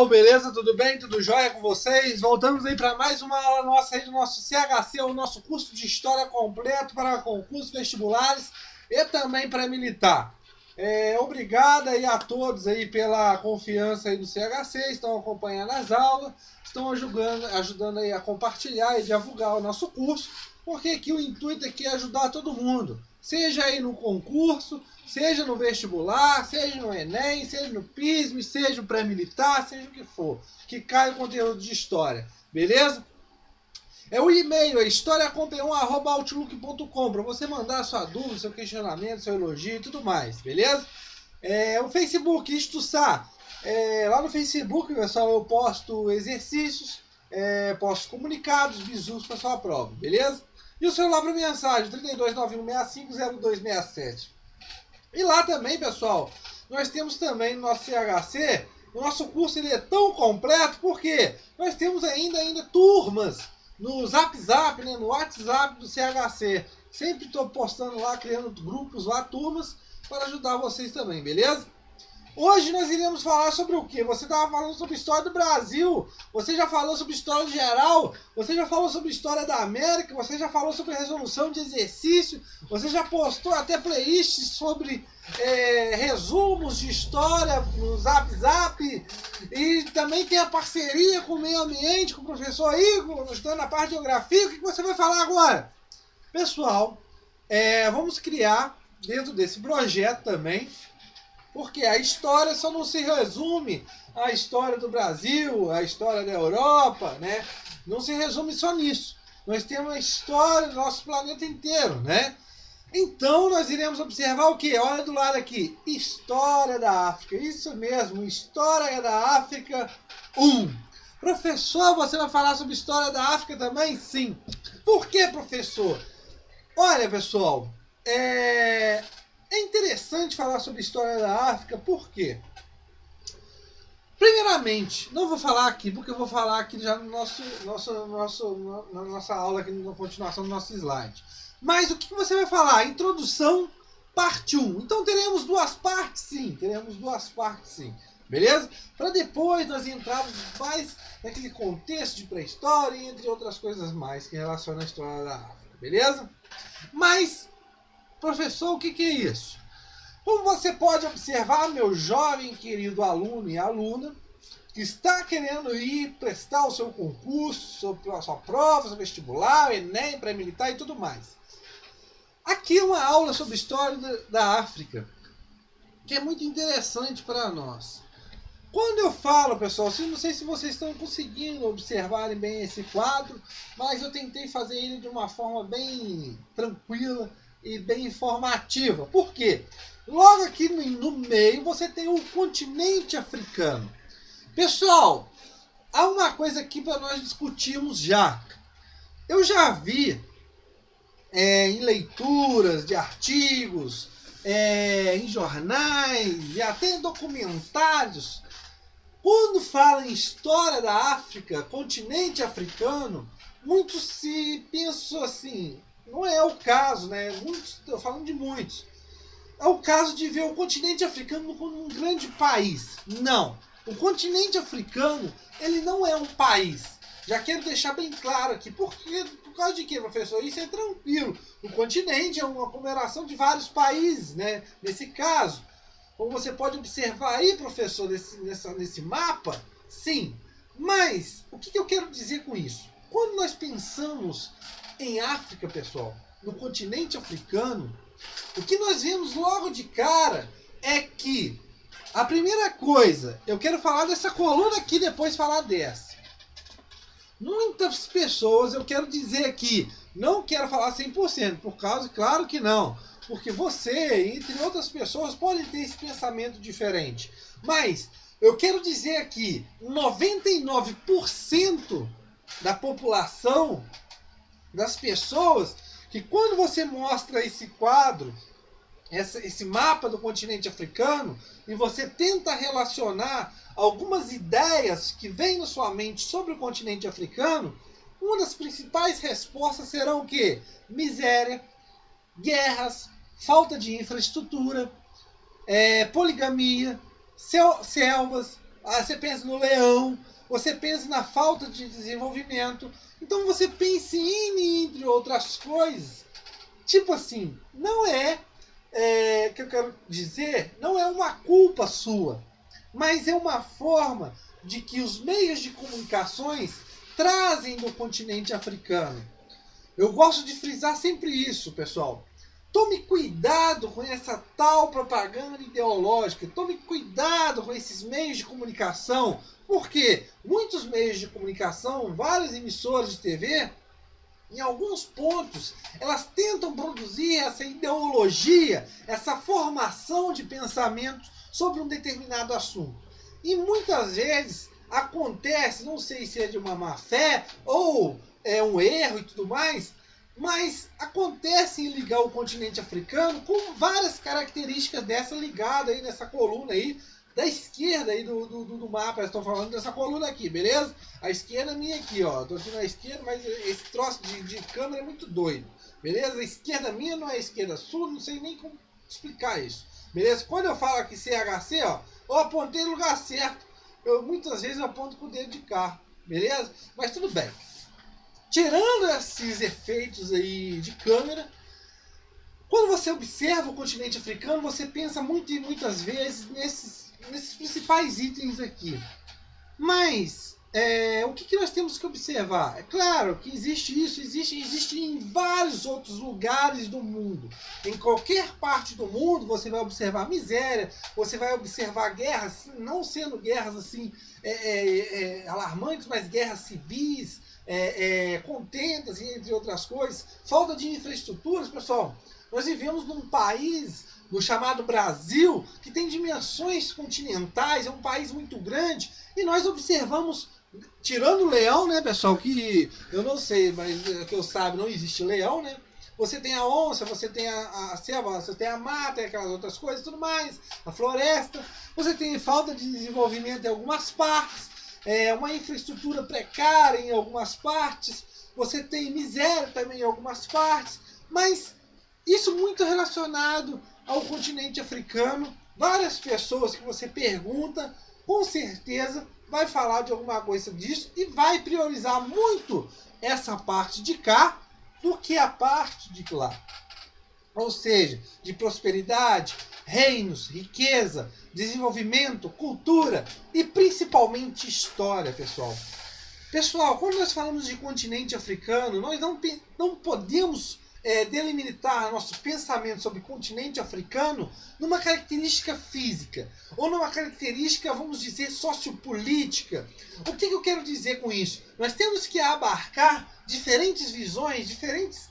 Beleza? Tudo bem? Tudo jóia com vocês? Voltamos aí para mais uma aula nossa aí do nosso CHC, o nosso curso de História completo para concursos vestibulares e também para militar. Obrigado aí a todos aí pela confiança aí do CHC, estão acompanhando as aulas, estão ajudando aí a compartilhar e divulgar o nosso curso, porque aqui o intuito aqui é ajudar todo mundo, seja aí no concurso, seja no vestibular, seja no Enem, seja no PISM, seja no pré-militar, seja o que for, que cai o conteúdo de história, beleza? O e-mail é historiacomp1@outlook.com para você mandar sua dúvida, seu questionamento, seu elogio e tudo mais, beleza? O Facebook, Istuçá. Lá no Facebook, pessoal, eu posto exercícios, posto comunicados, bizus para sua prova, beleza? E o celular para mensagem, 3291650267. E lá também, pessoal, nós temos também no nosso CHC, o nosso curso ele é tão completo porque nós temos ainda turmas no Zap, né, no WhatsApp do CHC. Sempre estou postando lá, criando grupos lá, turmas, para ajudar vocês também, beleza? Hoje nós iremos falar sobre o quê? Você estava falando sobre história do Brasil, você já falou sobre história geral, você já falou sobre história da América, você já falou sobre resolução de exercício, você já postou até playlists sobre resumos de história no Zap, e também tem a parceria com o meio ambiente, com o professor Igor, estudando a parte de geografia. O que você vai falar agora? Pessoal, vamos criar dentro desse projeto também, porque a história só não se resume à história do Brasil, à história da Europa, né? Não se resume só nisso. Nós temos a história do nosso planeta inteiro, né? Então nós iremos observar o quê? Olha do lado aqui, História da África. Isso mesmo, História da África 1. Professor, você vai falar sobre História da África também? Sim. Por que, professor? Olha, pessoal, é interessante falar sobre História da África, por quê? Primeiramente, não vou falar aqui, porque eu vou falar aqui já no na nossa aula, aqui na continuação do nosso slide. Mas o que você vai falar? Introdução, parte 1. Então teremos duas partes, sim. Beleza? Para depois nós entrarmos mais naquele contexto de pré-história e entre outras coisas mais que relacionam a história da África. Beleza? Mas, professor, o que é isso? Como você pode observar, meu jovem querido aluno e aluna, que está querendo ir prestar o seu concurso, a sua prova, seu vestibular, Enem, pré-militar e tudo mais. Aqui é uma aula sobre história da África, que é muito interessante para nós. Quando eu falo, pessoal, não sei se vocês estão conseguindo observarem bem esse quadro, mas eu tentei fazer ele de uma forma bem tranquila e bem informativa. Por quê? Logo aqui no meio você tem o continente africano. Pessoal, há uma coisa aqui para nós discutirmos já. Eu já vi em leituras de artigos, em jornais e até em documentários, quando fala em história da África, continente africano, muitos se pensam assim, não é o caso, né? Estou falando de muitos. É o caso de ver o continente africano como um grande país. Não. O continente africano, ele não é um país. Já quero deixar bem claro aqui. Por causa de quê, professor? Isso é tranquilo. O continente é uma aglomeração de vários países, né? Nesse caso. Como você pode observar aí, professor, nesse mapa, sim. Mas, o que eu quero dizer com isso? Quando nós pensamos em África, pessoal, no continente africano, o que nós vemos logo de cara é que a primeira coisa, eu quero falar dessa coluna aqui, depois falar dessa. Muitas pessoas, eu quero dizer aqui, não quero falar 100%, por causa, claro que não, porque você, entre outras pessoas, podem ter esse pensamento diferente. Mas eu quero dizer aqui, 99% da população, das pessoas, que quando você mostra esse quadro, esse mapa do continente africano, e você tenta relacionar algumas ideias que vêm na sua mente sobre o continente africano, uma das principais respostas serão o quê? Miséria, guerras, falta de infraestrutura, poligamia, selvas, você pensa no leão, você pensa na falta de desenvolvimento. Então você pensa em entre outras coisas. Tipo assim, não é, que eu quero dizer, não é uma culpa sua, mas é uma forma de que os meios de comunicações trazem do continente africano. Eu gosto de frisar sempre isso, pessoal. Tome cuidado com essa tal propaganda ideológica. Tome cuidado com esses meios de comunicação. Porque muitos meios de comunicação, várias emissoras de TV, em alguns pontos, elas tentam produzir essa ideologia, essa formação de pensamento sobre um determinado assunto. E muitas vezes acontece, não sei se é de uma má fé ou é um erro e tudo mais, mas acontece em ligar o continente africano com várias características dessa ligada aí nessa coluna aí da esquerda aí do mapa. Eu estou falando dessa coluna aqui, beleza? A esquerda é minha aqui, ó. Estou aqui na esquerda, mas esse troço de câmera é muito doido, beleza? A esquerda minha não é a esquerda sua, não sei nem como explicar isso, beleza? Quando eu falo aqui CHC, ó, eu apontei no lugar certo. Muitas vezes eu aponto com o dedo de cá, beleza? Mas tudo bem. Tirando esses efeitos aí de câmera, quando você observa o continente africano, você pensa muitas vezes nesses principais itens aqui. Mas o que nós temos que observar? É claro que existe em vários outros lugares do mundo. Em qualquer parte do mundo você vai observar miséria, você vai observar guerras, não sendo guerras assim alarmantes, mas guerras civis, contendas, entre outras coisas, falta de infraestruturas. Pessoal, nós vivemos num país, no chamado Brasil, que tem dimensões continentais, é um país muito grande, e nós observamos, tirando o leão, né, pessoal, que eu não sei, mas que eu saiba, não existe leão, né? Você tem a onça, você tem a selva, você tem a mata e aquelas outras coisas, tudo mais, a floresta. Você tem falta de desenvolvimento em algumas partes, uma infraestrutura precária em algumas partes, você tem miséria também em algumas partes, mas isso muito relacionado ao continente africano. Várias pessoas que você pergunta, com certeza vai falar de alguma coisa disso e vai priorizar muito essa parte de cá do que a parte de lá. Ou seja, de prosperidade, reinos, riqueza, desenvolvimento, cultura e principalmente história, pessoal. Pessoal, quando nós falamos de continente africano, nós não podemos delimitar nosso pensamento sobre o continente africano numa característica física ou numa característica, vamos dizer, sociopolítica. O que eu quero dizer com isso? Nós temos que abarcar diferentes visões, diferentes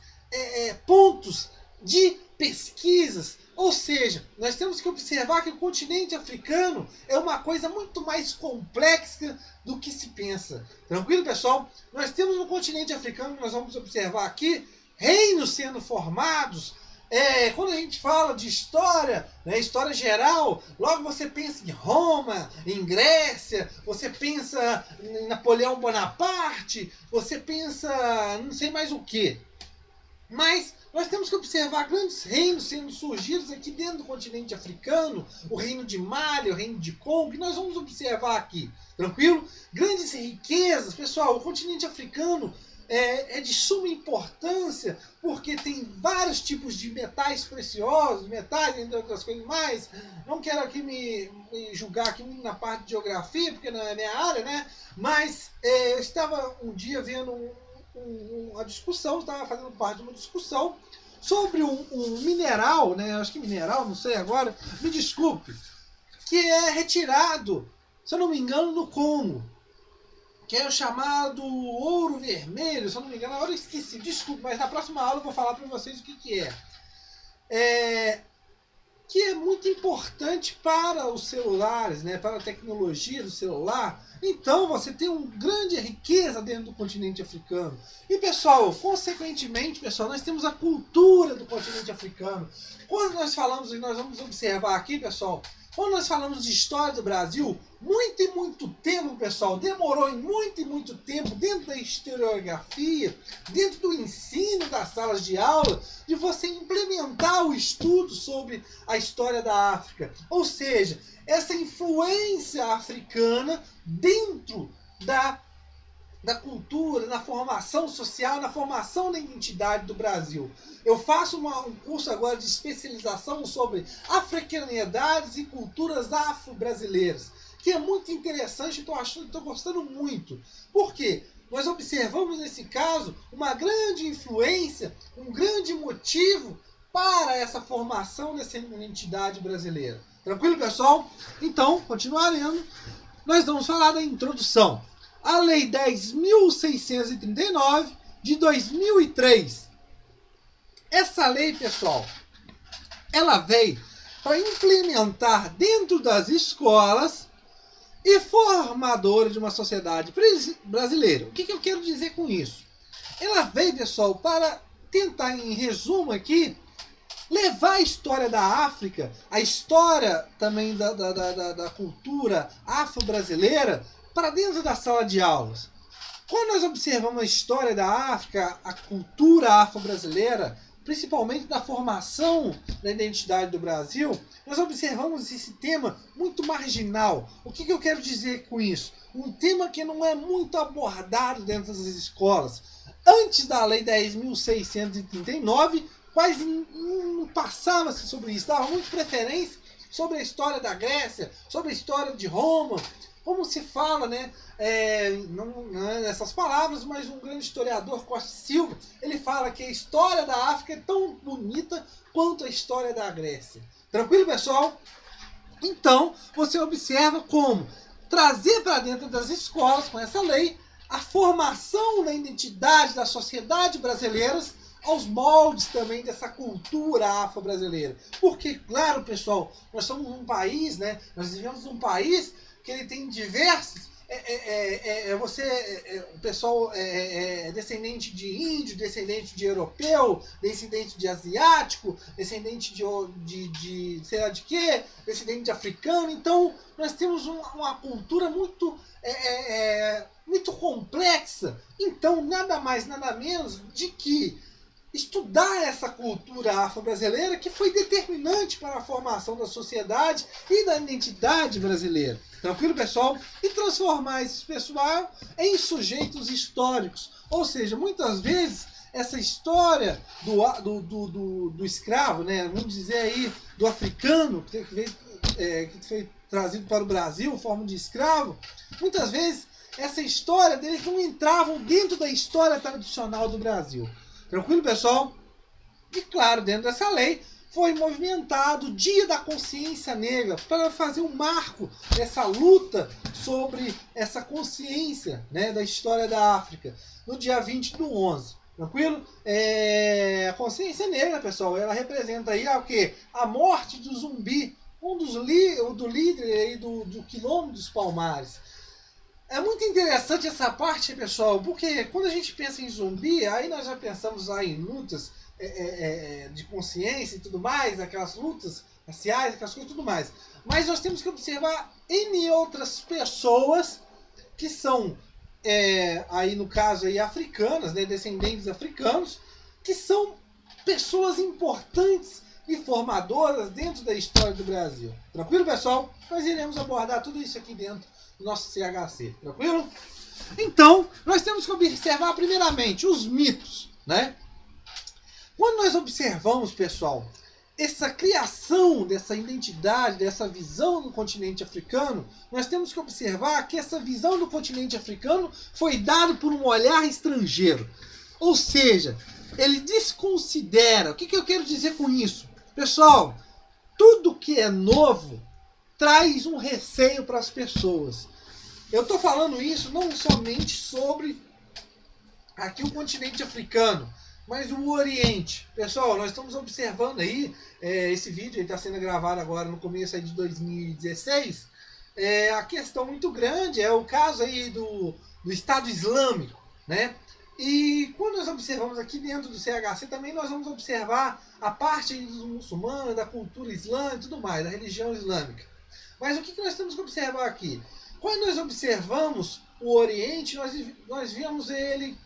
pontos de pesquisas. Ou seja, nós temos que observar que o continente africano é uma coisa muito mais complexa do que se pensa. Tranquilo, pessoal? Nós temos no continente africano, nós vamos observar aqui, reinos sendo formados. Quando a gente fala de história, né, história geral, logo você pensa em Roma, em Grécia, você pensa em Napoleão Bonaparte, você pensa não sei mais o que. Mas nós temos que observar grandes reinos sendo surgidos aqui dentro do continente africano, o reino de Mali, o reino de Congo, que nós vamos observar aqui, tranquilo? Grandes riquezas, pessoal, o continente africano é de suma importância, porque tem vários tipos de metais preciosos, metais, entre outras coisas mais. Não quero aqui me julgar aqui na parte de geografia, porque não é minha área, né? Mas eu estava um dia vendo uma discussão, estava fazendo parte de uma discussão sobre um mineral, né? Acho que mineral, não sei agora, me desculpe, que é retirado, se eu não me engano, no Congo, que é o chamado ouro vermelho, se eu não me engano, agora eu esqueci, desculpe, mas na próxima aula eu vou falar para vocês o que é. Que é muito importante para os celulares, né, para a tecnologia do celular. Então você tem uma grande riqueza dentro do continente africano. E pessoal, consequentemente, pessoal, nós temos a cultura do continente africano. Quando nós falamos, e nós vamos observar aqui, pessoal, quando nós falamos de história do Brasil, muito e muito tempo, pessoal, demorou em muito e muito tempo dentro da historiografia, dentro do ensino das salas de aula, de você implementar o estudo sobre a história da África. Ou seja, essa influência africana dentro da cultura, na formação social, na formação da identidade do Brasil. Eu faço um curso agora de especialização sobre africanidades e culturas afro-brasileiras, que é muito interessante, estou gostando muito. Por quê? Nós observamos nesse caso uma grande influência, um grande motivo para essa formação dessa identidade brasileira. Tranquilo, pessoal? Então, continuaremos. Nós vamos falar da introdução. A Lei 10.639 de 2003. Essa lei, pessoal, ela veio para implementar dentro das escolas e formadora de uma sociedade brasileira. O que eu quero dizer com isso? Ela veio, pessoal, para tentar, em resumo aqui, levar a história da África, a história também da cultura afro-brasileira, para dentro da sala de aulas. Quando nós observamos a história da África, a cultura afro-brasileira, principalmente da formação da identidade do Brasil, nós observamos esse tema muito marginal. O que eu quero dizer com isso? Um tema que não é muito abordado dentro das escolas. Antes da Lei 10.639, quase não passava-se sobre isso, dava muito preferência sobre a história da Grécia, sobre a história de Roma, como se fala, né? Não é nessas palavras, mas um grande historiador, Costa Silva, ele fala que a história da África é tão bonita quanto a história da Grécia. Tranquilo, pessoal? Então, você observa como trazer para dentro das escolas, com essa lei, a formação da identidade da sociedade brasileira aos moldes também dessa cultura afro-brasileira. Porque, claro, pessoal, nós somos um país, né? Nós vivemos num país que ele tem diversos... o pessoal é descendente de índio, descendente de europeu, descendente de asiático, descendente de sei lá de quê, descendente de africano. Então, nós temos uma cultura muito, muito complexa. Então, nada mais, nada menos de que estudar essa cultura afro-brasileira que foi determinante para a formação da sociedade e da identidade brasileira. Tranquilo, pessoal? E transformar esse pessoal em sujeitos históricos. Ou seja, muitas vezes essa história do escravo, né, vamos dizer aí, do africano, que foi trazido para o Brasil em forma de escravo, muitas vezes essa história deles não entravam dentro da história tradicional do Brasil. Tranquilo, pessoal? E claro, dentro dessa lei foi movimentado o Dia da Consciência Negra para fazer um marco dessa luta sobre essa consciência, né, da história da África, no dia 20/11. Tranquilo? A consciência negra, pessoal, ela representa aí o quê? A morte do Zumbi, do líder aí do Quilombo dos Palmares. É muito interessante essa parte, pessoal, porque quando a gente pensa em zumbi, aí nós já pensamos lá em lutas de consciência e tudo mais, aquelas lutas raciais, aquelas coisas e tudo mais. Mas nós temos que observar N outras pessoas que são, aí no caso aí, africanas, né, descendentes africanos, que são pessoas importantes e formadoras dentro da história do Brasil. Tranquilo, pessoal? Nós iremos abordar tudo isso aqui dentro do nosso CHC. Tranquilo? Então, nós temos que observar primeiramente os mitos, né? Quando nós observamos, pessoal, essa criação dessa identidade, dessa visão do continente africano, nós temos que observar que essa visão do continente africano foi dada por um olhar estrangeiro. Ou seja, ele desconsidera. O que eu quero dizer com isso? Pessoal, tudo que é novo traz um receio para as pessoas. Eu estou falando isso não somente sobre aqui o continente africano, mas o Oriente. Pessoal, nós estamos observando aí, esse vídeo está sendo gravado agora no começo aí de 2016, a questão muito grande é o caso aí do Estado Islâmico, né? E quando nós observamos aqui dentro do CHC também, nós vamos observar a parte dos muçulmanos, da cultura islâmica e tudo mais, da religião islâmica. Mas o que nós temos que observar aqui? Quando nós observamos o Oriente, nós vemos ele...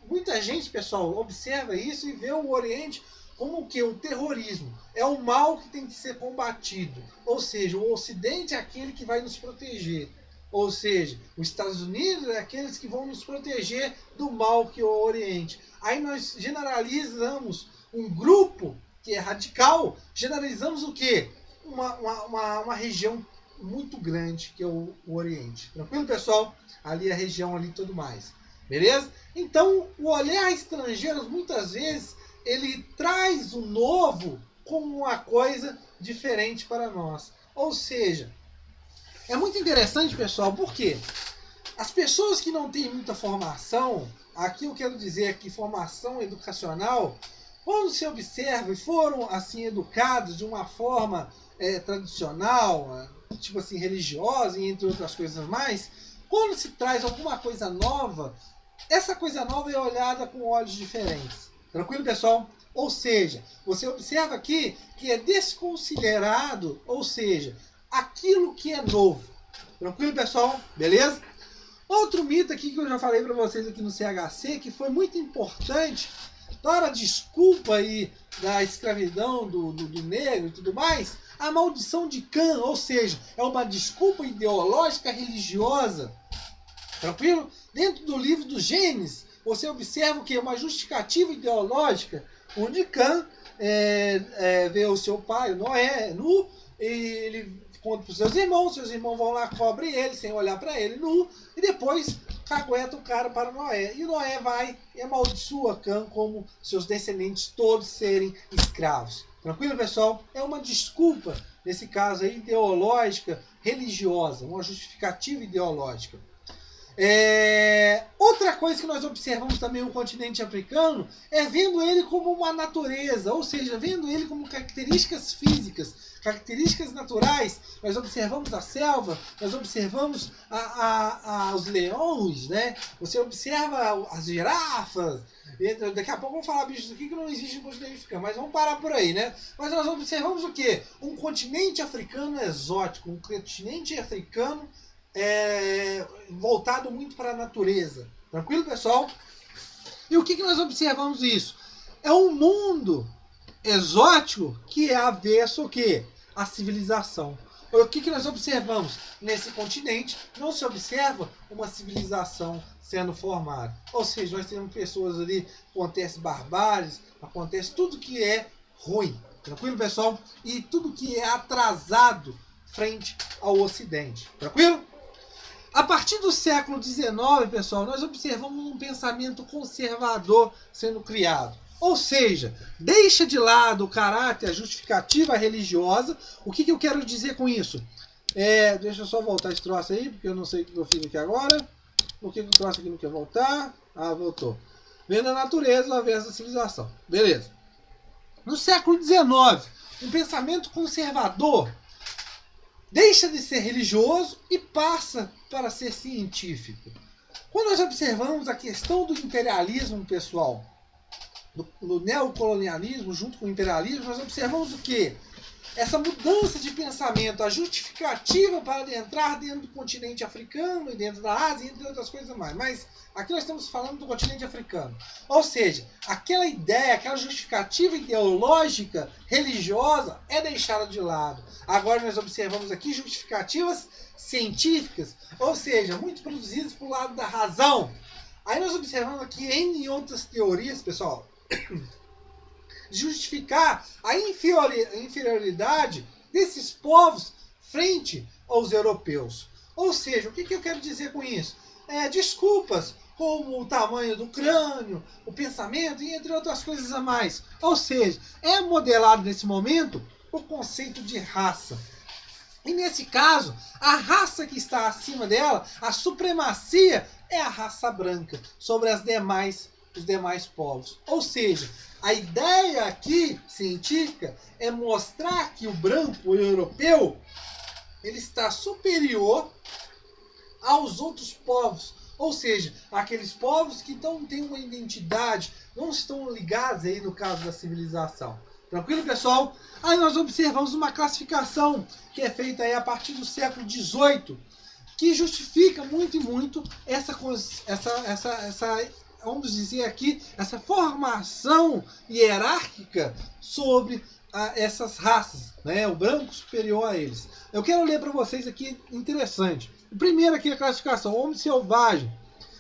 Muita gente, pessoal, observa isso e vê o Oriente como o quê? O terrorismo. É o mal que tem que ser combatido. Ou seja, o Ocidente é aquele que vai nos proteger. Ou seja, os Estados Unidos é aqueles que vão nos proteger do mal que é o Oriente. Aí nós generalizamos um grupo que é radical, generalizamos o quê? Uma região muito grande, que é o Oriente. Tranquilo, pessoal? Ali a região ali e tudo mais. Beleza? Então, o olhar estrangeiro, muitas vezes, ele traz o novo como uma coisa diferente para nós. Ou seja, é muito interessante, pessoal, porque as pessoas que não têm muita formação, aqui eu quero dizer que formação educacional, quando se observa e foram assim educados de uma forma tradicional, tipo assim, religiosa e entre outras coisas mais, quando se traz alguma coisa nova, essa coisa nova é olhada com olhos diferentes. Tranquilo, pessoal? Ou seja, você observa aqui que é desconsiderado, ou seja, aquilo que é novo. Tranquilo, pessoal? Beleza? Outro mito aqui que eu já falei para vocês aqui no CHC, que foi muito importante para a desculpa aí da escravidão do negro e tudo mais, a maldição de Cã, ou seja, é uma desculpa ideológica religiosa. Tranquilo? Dentro do livro do Gênesis, você observa o que? Uma justificativa ideológica, onde Cã vê o seu pai, o Noé, nu, e ele conta para os seus irmãos vão lá, cobrem ele, sem olhar para ele, nu, e depois cagueta o cara para Noé. E Noé vai e amaldiçoa Cã como seus descendentes todos serem escravos. Tranquilo, pessoal? É uma desculpa, nesse caso aí, ideológica, religiosa, uma justificativa ideológica. Outra coisa que nós observamos também no continente africano é vendo ele como uma natureza, ou seja, vendo ele como características físicas, características naturais. Nós observamos a selva, nós observamos os leões, né? Você observa as girafas. Daqui a pouco vamos falar bichos aqui que não existe no continente africano, mas vamos parar por aí, né? Mas nós observamos o quê? Um continente africano exótico, um continente africano voltado muito para a natureza. Tranquilo, pessoal? E o que nós observamos isso? É um mundo exótico que é avesso o quê? A civilização. O que nós observamos? Nesse continente não se observa uma civilização sendo formada. Ou seja, nós temos pessoas ali, acontece barbáries, acontece tudo que é ruim. Tranquilo, pessoal? E tudo que é atrasado frente ao Ocidente. Tranquilo? A partir do século XIX, pessoal, nós observamos um pensamento conservador sendo criado. Ou seja, deixa de lado o caráter, a justificativa religiosa. O que eu quero dizer com isso? Deixa eu só voltar esse troço aí, porque eu não sei o que eu fiz aqui agora. Por que o troço aqui não quer voltar? Ah, voltou. Vendo a natureza versus a civilização. Beleza. No século XIX, um pensamento conservador deixa de ser religioso e passa para ser científico. Quando nós observamos a questão do imperialismo, pessoal, do neocolonialismo junto com o imperialismo, nós observamos o quê? Essa mudança de pensamento, a justificativa para adentrar dentro do continente africano e dentro da Ásia, entre outras coisas mais. Mas aqui nós estamos falando do continente africano. Ou seja, aquela ideia, aquela justificativa ideológica, religiosa, é deixada de lado. Agora nós observamos aqui justificativas científicas, ou seja, muito produzidas para o lado da razão. Aí nós observamos aqui em outras teorias, pessoal, justificar a inferioridade desses povos frente aos europeus. Ou seja, o que eu quero dizer com isso? Desculpas como o tamanho do crânio, o pensamento e entre outras coisas a mais. Ou seja, é modelado nesse momento o conceito de raça. E nesse caso, a raça que está acima dela, a supremacia, é a raça branca sobre os demais povos. Ou seja, a ideia aqui, científica, é mostrar que o branco, o europeu, ele está superior aos outros povos. Ou seja, aqueles povos que não têm uma identidade, não estão ligados aí no caso da civilização. Tranquilo, pessoal? Aí nós observamos uma classificação que é feita aí a partir do século XVIII, que justifica muito e muito vamos dizer aqui, essa formação hierárquica sobre essas raças, né? O branco superior a eles. Eu quero ler para vocês aqui, interessante. O primeiro aqui é a classificação: homem selvagem,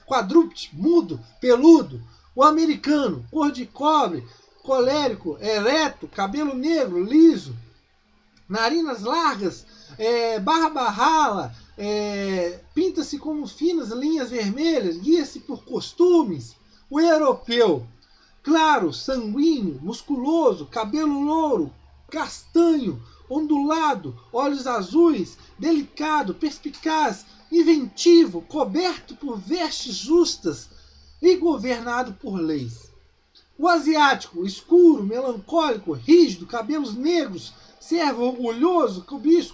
quadrúpede, mudo, peludo, o americano, cor de cobre, colérico, ereto, cabelo negro, liso, narinas largas, barba rala, pinta-se como finas linhas vermelhas, guia-se por costumes. O europeu, claro, sanguíneo, musculoso, cabelo louro, castanho, ondulado, olhos azuis, delicado, perspicaz, inventivo, coberto por vestes justas e governado por leis. O asiático, escuro, melancólico, rígido, cabelos negros, servo orgulhoso,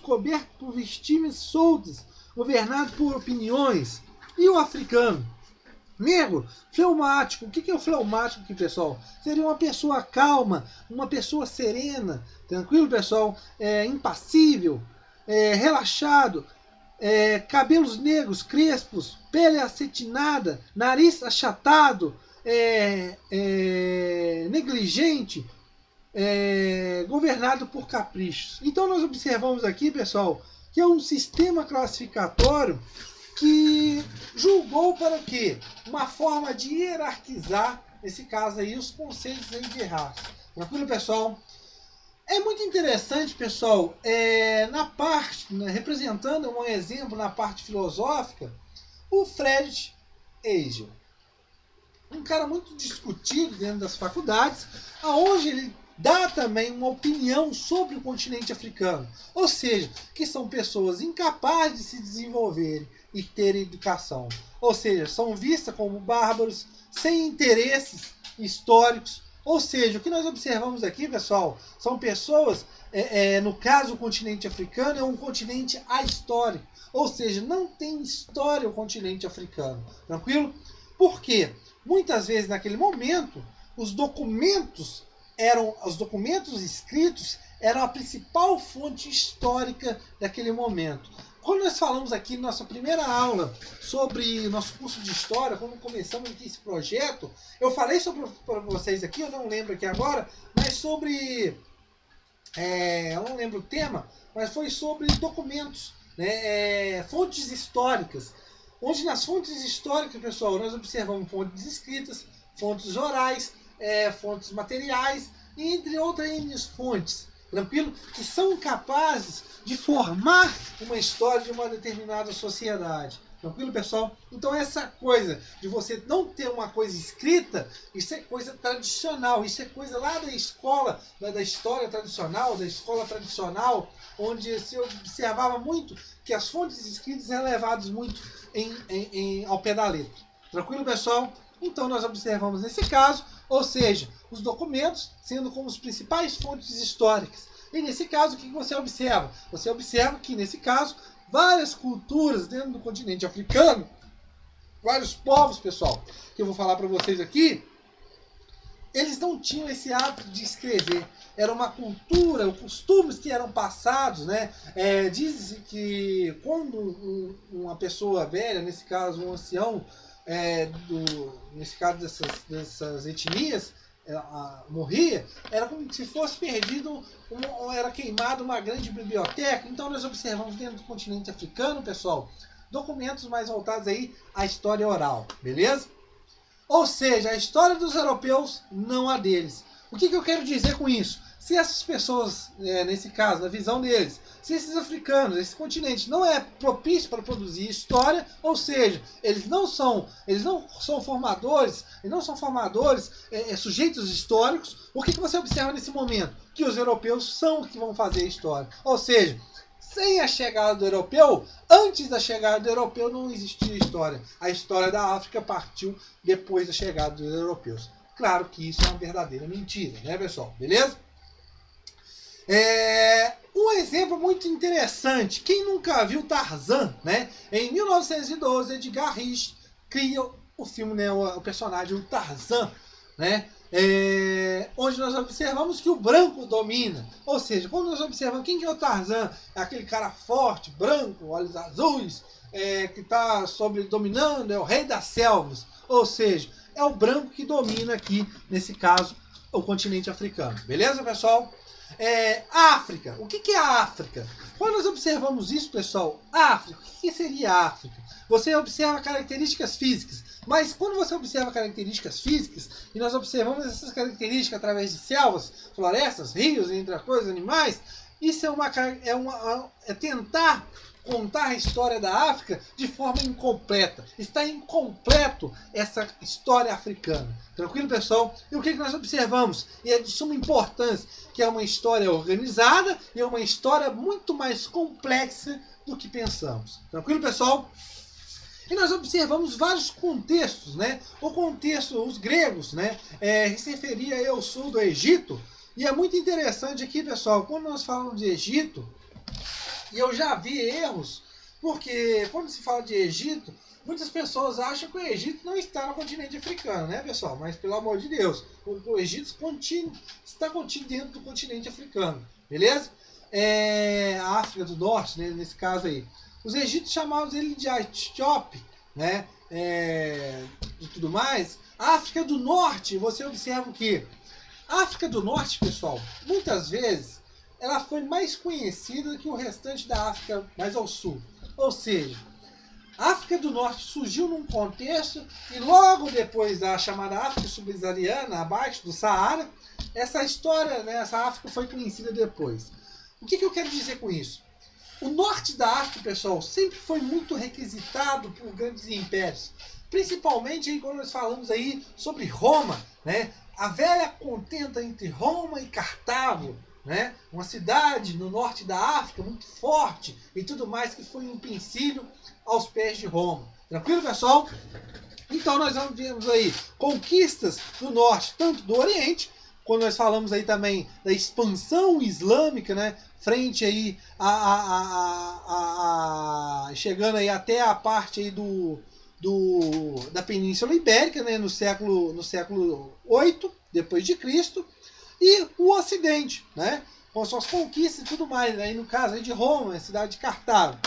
coberto por vestimes soltas, governado por opiniões. E o africano, negro, fleumático. O que é o fleumático aqui, pessoal? Seria uma pessoa calma, uma pessoa serena, tranquilo, pessoal? Impassível, relaxado, cabelos negros, crespos, pele acetinada, nariz achatado, negligente, governado por caprichos. Então nós observamos aqui, pessoal, que é um sistema classificatório que julgou para o quê? Uma forma de hierarquizar, nesse caso aí, os conceitos de raça. Tranquilo, pessoal? É muito interessante, pessoal, na parte, né, representando um exemplo na parte filosófica, o Friedrich Hegel. Um cara muito discutido dentro das faculdades, aonde ele dá também uma opinião sobre o continente africano. Ou seja, que são pessoas incapazes de se desenvolverem e terem educação. Ou seja, são vistas como bárbaros, sem interesses históricos. Ou seja, o que nós observamos aqui, pessoal, são pessoas, no caso o continente africano é um continente ahistórico. Ou seja, não tem história o continente africano. Tranquilo? Por quê? Muitas vezes naquele momento, os documentos escritos eram a principal fonte histórica daquele momento. Quando nós falamos aqui na nossa primeira aula sobre nosso curso de História, quando começamos aqui esse projeto, eu falei para vocês aqui, eu não lembro aqui agora, mas sobre... eu não lembro o tema, mas foi sobre documentos, né, fontes históricas. Onde nas fontes históricas, pessoal, nós observamos fontes escritas, fontes orais, fontes materiais, entre outras fontes, tranquilo? Que são capazes de formar uma história de uma determinada sociedade. Tranquilo, pessoal? Então essa coisa de você não ter uma coisa escrita, isso é coisa tradicional, isso é coisa lá da escola, da história tradicional, da escola tradicional, onde se observava muito que as fontes escritas eram levadas muito ao pé da letra. Tranquilo, pessoal? Então nós observamos nesse caso, ou seja, os documentos sendo como as principais fontes históricas. E nesse caso, o que você observa? Você observa que nesse caso, várias culturas dentro do continente africano, vários povos, pessoal, que eu vou falar para vocês aqui, eles não tinham esse hábito de escrever. Era uma cultura, costumes que eram passados, né? Diz-se que quando uma pessoa velha, nesse caso um ancião, nesse caso dessas etnias, morria, era como se fosse perdido, era queimado uma grande biblioteca. Então nós observamos dentro do continente africano, pessoal, documentos mais voltados aí à história oral, beleza? Ou seja, a história dos europeus, não a deles. O que eu quero dizer com isso? Se essas pessoas, nesse caso, na visão deles, se esses africanos, esse continente não é propício para produzir história, ou seja, eles não são formadores, sujeitos históricos, o que você observa nesse momento? Que os europeus são os que vão fazer a história. Ou seja, sem a chegada do europeu, antes da chegada do europeu não existia história. A história da África partiu depois da chegada dos europeus. Claro que isso é uma verdadeira mentira, né, pessoal? Beleza? Um exemplo muito interessante. Quem nunca viu Tarzan, né? Em 1912, Edgar Risch cria o filme, né, o personagem o Tarzan, né? onde nós observamos que o branco domina. Ou seja, quando nós observamos quem que é o Tarzan, é aquele cara forte, branco, olhos azuis, que está dominando, é o rei das selvas. Ou seja, é o branco que domina aqui, nesse caso, o continente africano. Beleza, pessoal? África. O que é a África? Quando nós observamos isso, pessoal, África, o que seria a África? Você observa características físicas, mas quando você observa características físicas, e nós observamos essas características através de selvas, florestas, rios, entre as coisas, animais, isso é tentar contar a história da África de forma incompleta. Está incompleto essa história africana. Tranquilo, pessoal? E o que nós observamos? E é de suma importância, que é uma história organizada e é uma história muito mais complexa do que pensamos. Tranquilo, pessoal? E nós observamos vários contextos, né? O contexto, os gregos, né? Se referia ao sul do Egito. E é muito interessante aqui, pessoal, quando nós falamos de Egito, e eu já vi erros, porque quando se fala de Egito, muitas pessoas acham que o Egito não está no continente africano, né, pessoal? Mas, pelo amor de Deus, o Egito está contido dentro do continente africano, beleza? A África do Norte, né, nesse caso aí. Os egípcios chamavam ele de Etíope, né? E tudo mais. A África do Norte, você observa o quê? A África do Norte, pessoal, muitas vezes, ela foi mais conhecida que o restante da África mais ao sul. Ou seja, a África do Norte surgiu num contexto e logo depois da chamada África subsaariana, abaixo do Saara, essa história, né, essa África foi conhecida depois. O que eu quero dizer com isso? O norte da África, pessoal, sempre foi muito requisitado por grandes impérios. Principalmente aí, quando nós falamos aí sobre Roma, né? A velha contenda entre Roma e Cartago, né? Uma cidade no norte da África muito forte e tudo mais, que foi um empecilho aos pés de Roma. Tranquilo, pessoal? Então nós vemos aí conquistas do norte, tanto do Oriente, quando nós falamos aí também da expansão islâmica, né? Frente aí chegando aí até a parte aí da Península Ibérica, né? no século VIII depois de Cristo. E o Ocidente, né? Com suas conquistas e tudo mais. Aí no caso aí de Roma, a cidade de Cartago.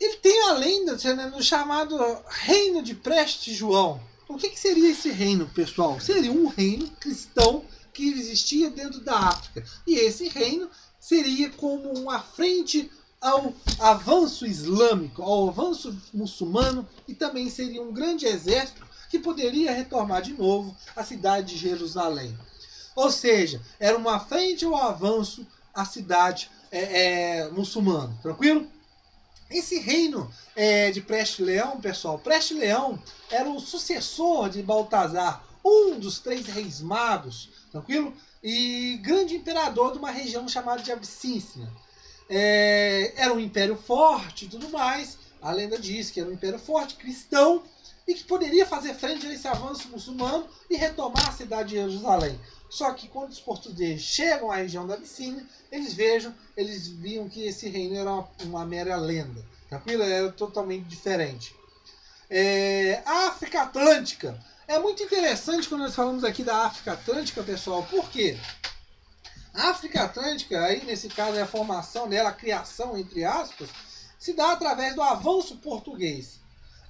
Ele tem a lenda, né, do chamado Reino de Preste João. O que seria esse reino, pessoal? Seria um reino cristão que existia dentro da África. E esse reino seria como uma frente ao avanço islâmico, ao avanço muçulmano, e também seria um grande exército que poderia retomar de novo a cidade de Jerusalém. Ou seja, era uma frente ao avanço à cidade muçulmana. Tranquilo? Esse reino de Preste Leão, pessoal, Preste Leão era o sucessor de Baltazar, um dos 3 reis magos, tranquilo? E grande imperador de uma região chamada de Abissínia. Era um império forte e tudo mais. A lenda diz que era um império forte, cristão, e que poderia fazer frente a esse avanço muçulmano e retomar a cidade de Jerusalém. Só que quando os portugueses chegam à região da Abissínia, eles viam que esse reino era uma mera lenda. Tranquilo? Era totalmente diferente. A África Atlântica. É muito interessante quando nós falamos aqui da África Atlântica, pessoal. Por quê? A África Atlântica, aí nesse caso é a formação dela, a criação, entre aspas, se dá através do avanço português.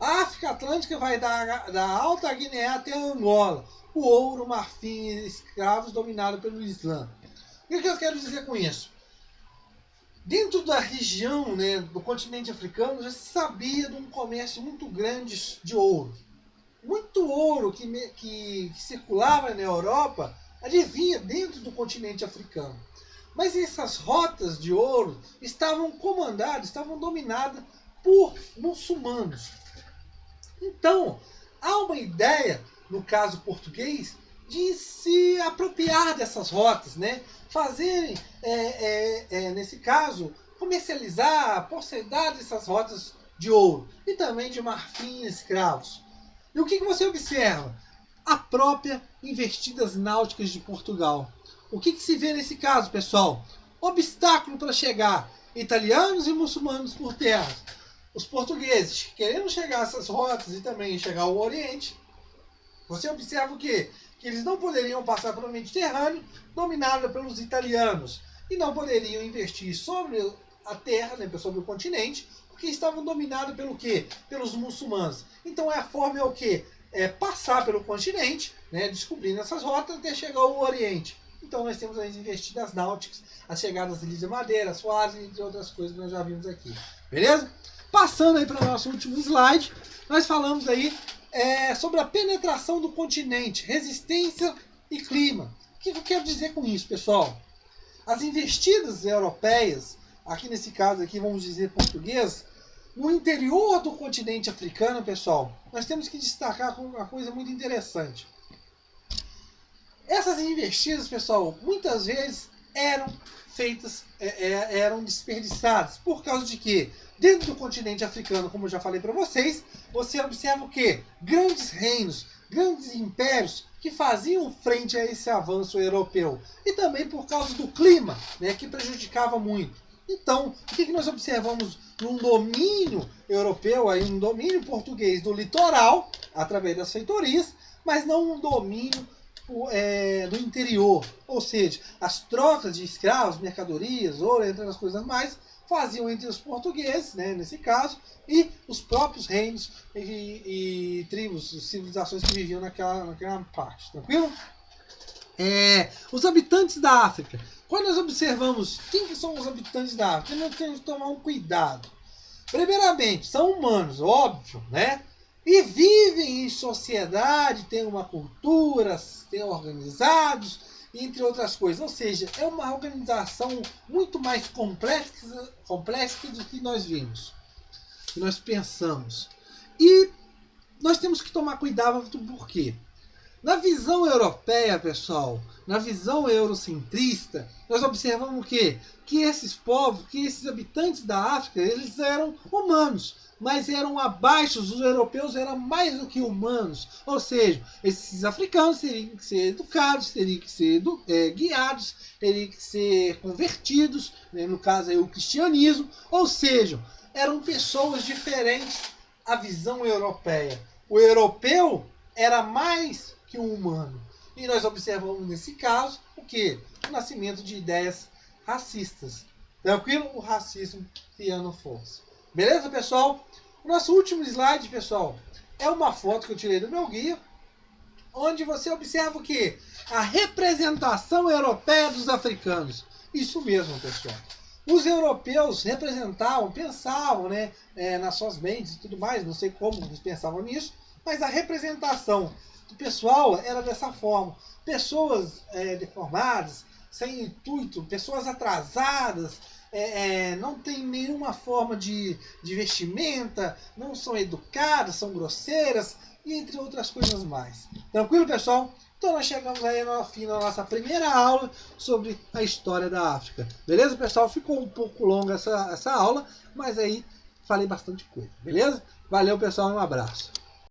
A África Atlântica vai da Alta Guiné até a Angola. O ouro, marfim e escravos dominados pelo Islã. O que eu quero dizer com isso? Dentro da região, né, do continente africano, já se sabia de um comércio muito grande de ouro. Muito ouro que circulava na Europa advinha dentro do continente africano. Mas essas rotas de ouro estavam dominadas por muçulmanos. Então, há uma ideia, no caso português, de se apropriar dessas rotas, né? Fazerem, nesse caso, comercializar, porcentagem dessas rotas de ouro e também de marfim e escravos. E o que você observa? A própria investidas náuticas de Portugal. O que se vê nesse caso, pessoal? Obstáculo para chegar italianos e muçulmanos por terra. Os portugueses querendo chegar a essas rotas e também chegar ao Oriente, Você observa o quê? Que eles não poderiam passar pelo Mediterrâneo, dominado pelos italianos, e não poderiam investir sobre a terra, né, sobre o continente, porque estavam dominados pelo quê? Pelos muçulmanos. Então a forma é o quê? É passar pelo continente, né, descobrindo essas rotas até chegar ao Oriente. Então nós temos as investidas náuticas, as chegadas de Ilha de Madeira, Suárez, entre outras coisas que nós já vimos aqui. Beleza? Passando aí para o nosso último slide, nós falamos aí sobre a penetração do continente, resistência e clima. O que eu quero dizer com isso, pessoal? As investidas europeias, aqui nesse caso aqui vamos dizer português, no interior do continente africano, pessoal, nós temos que destacar uma coisa muito interessante. Essas investidas, pessoal, muitas vezes eram feitas, eram desperdiçadas. Por causa de quê? Dentro do continente africano, como eu já falei para vocês, você observa o quê? Grandes reinos, grandes impérios que faziam frente a esse avanço europeu. E também por causa do clima, né, que prejudicava muito. Então, o que nós observamos num domínio europeu, aí, um domínio português do litoral, através das feitorias, mas não um domínio do interior. Ou seja, as trocas de escravos, mercadorias, ouro, entre as coisas mais, faziam entre os portugueses, né, nesse caso, e os próprios reinos e tribos, civilizações que viviam naquela parte. Tranquilo? Os habitantes da África. Quando nós observamos quem que são os habitantes da África, nós temos que tomar um cuidado. Primeiramente, são humanos, óbvio, né? E vivem em sociedade, têm uma cultura, têm organizados, entre outras coisas. Ou seja, é uma organização muito mais complexa do que nós vimos, que nós pensamos. E nós temos que tomar cuidado por quê? Na visão europeia, pessoal, na visão eurocentrista, nós observamos o quê? Que esses povos, que esses habitantes da África, eles eram humanos, mas eram abaixo, os europeus eram mais do que humanos. Ou seja, esses africanos teriam que ser educados, teriam que ser guiados, teriam que ser convertidos, né, no caso aí o cristianismo. Ou seja, eram pessoas diferentes à visão europeia. O europeu era mais que um humano. E nós observamos nesse caso o quê? O nascimento de ideias racistas. Tranquilo? O racismo criando força. Beleza, pessoal? O nosso último slide, pessoal, é uma foto que eu tirei do meu guia, onde você observa o quê? A representação europeia dos africanos. Isso mesmo, pessoal. Os europeus representavam, pensavam, né, nas suas mentes e tudo mais, não sei como eles pensavam nisso, mas a representação do pessoal era dessa forma. Pessoas deformadas, sem intuito, pessoas atrasadas, não tem nenhuma forma de vestimenta, não são educadas, são grosseiras, e entre outras coisas mais. Tranquilo, pessoal? Então nós chegamos aí no fim da nossa primeira aula sobre a história da África. Beleza, pessoal? Ficou um pouco longa essa aula, mas aí falei bastante coisa. Beleza? Valeu, pessoal, um abraço.